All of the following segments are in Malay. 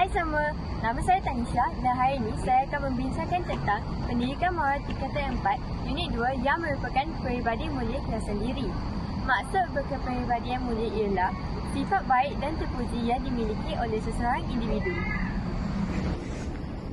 Hai semua, nama saya Tanisha dan hari ini saya akan membincangkan tentang pendidikan moral tingkatan 4, unit 2 yang merupakan peribadian mulia kelas sendiri. Maksud berkepribadian mulia ialah sifat baik dan terpuji yang dimiliki oleh seseorang individu.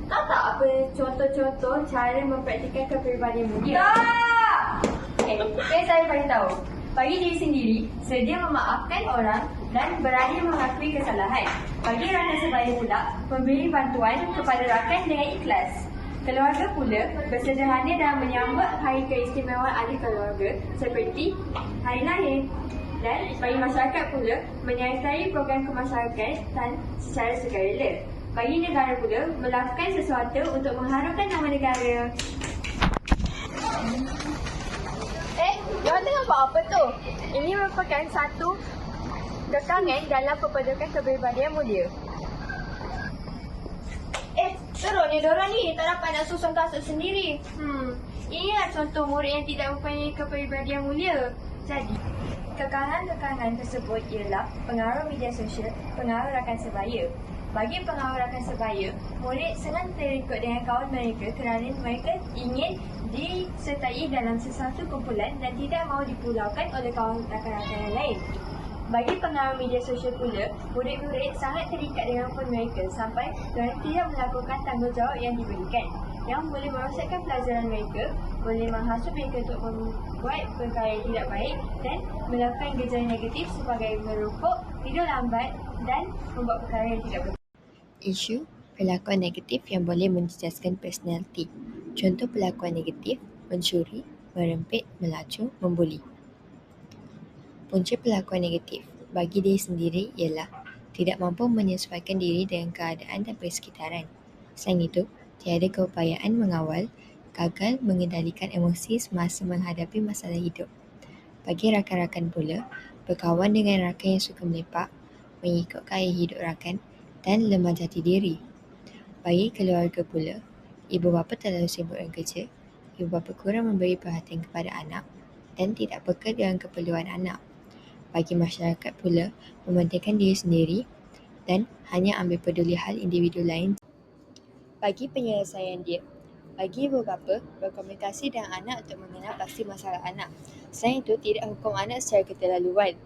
Tahu tak apa contoh-contoh cara mempraktikkan kepribadian mulia? Tak! Okay, saya beritahu. Bagi diri sendiri, sedia memaafkan orang dan berani mengakui kesalahan. Bagi rakan sebaya pula, memberi bantuan kepada rakan dengan ikhlas. Keluarga pula bersederhana dalam menyambut hari keistimewaan ahli keluarga seperti hari lahir. Dan bagi masyarakat pula, menyertai program kemasyarakatan secara sukarela. Bagi negara pula, melakukan sesuatu untuk mengharumkan nama negara. Diorang tengah buat apa tu? Ini merupakan satu kekangan dalam perpadukan kepribadian mulia. Teruknya diorang ni tak dapat nak susun kasut sendiri. Inilah contoh murid yang tidak mempunyai kepribadian mulia. Jadi, kekangan-kekangan tersebut ialah pengaruh media sosial, pengaruh rakan sebaya. Bagi pengaruh rakan sebaya, murid senang terikut dengan kawan mereka kerana mereka ingin disertai dalam sesuatu kumpulan dan tidak mahu dipulaukan oleh kawan rakan-rakan yang lain. Bagi pengaruh media sosial pula, murid-murid sangat terikat dengan phone mereka sampai mereka tidak melakukan tanggungjawab yang diberikan, yang boleh merosakkan pelajaran mereka, boleh menghasut mereka untuk membuat perkara yang tidak baik dan melakukan gejala negatif sebagai merokok, tidur lambat dan membuat perkara yang tidak betul. Isu perlakuan negatif yang boleh menjejaskan personaliti. Contoh perlakuan negatif: mencuri, merempit, melacur, membuli. Punca perlakuan negatif bagi diri sendiri ialah tidak mampu menyesuaikan diri dengan keadaan dan persekitaran. Selain itu, tiada keupayaan mengawal, gagal mengendalikan emosi semasa menghadapi masalah hidup. Bagi rakan-rakan pula, berkawan dengan rakan yang suka melepak, mengikut gaya hidup rakan dan lemah jati diri. Bagi keluarga pula, ibu bapa terlalu sibuk dengan kerja, ibu bapa kurang memberi perhatian kepada anak dan tidak peka dengan keperluan anak. Bagi masyarakat pula, mementingkan diri sendiri dan hanya ambil peduli hal individu lain. Bagi penyelesaian dia, bagi ibu bapa berkomunikasi dengan anak untuk mengenal pasti masalah anak. Selain itu, tidak hukum anak secara keterlaluan.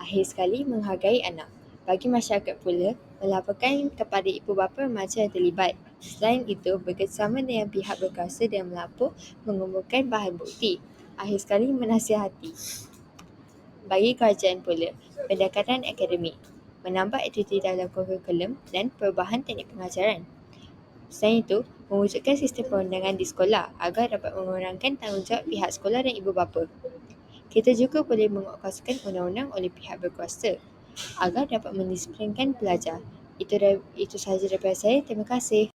Akhir sekali, menghargai anak. Bagi masyarakat pula, melaporkan kepada ibu bapa remaja yang terlibat. Selain itu, bekerjasama dengan pihak berkuasa dan melapor mengumpulkan bahan bukti. Akhir sekali, menasihati. Bagi kerajaan pula, pendekatan akademik, menambah aktiviti dalam kurikulum dan perubahan teknik pengajaran. Selain itu, mewujudkan sistem perundangan di sekolah agar dapat mengurangkan tanggungjawab pihak sekolah dan ibu bapa. Kita juga boleh menguatkuasakan undang-undang oleh pihak berkuasa agar dapat mendisiplinkan pelajar. Itu sahaja daripada saya. Terima kasih.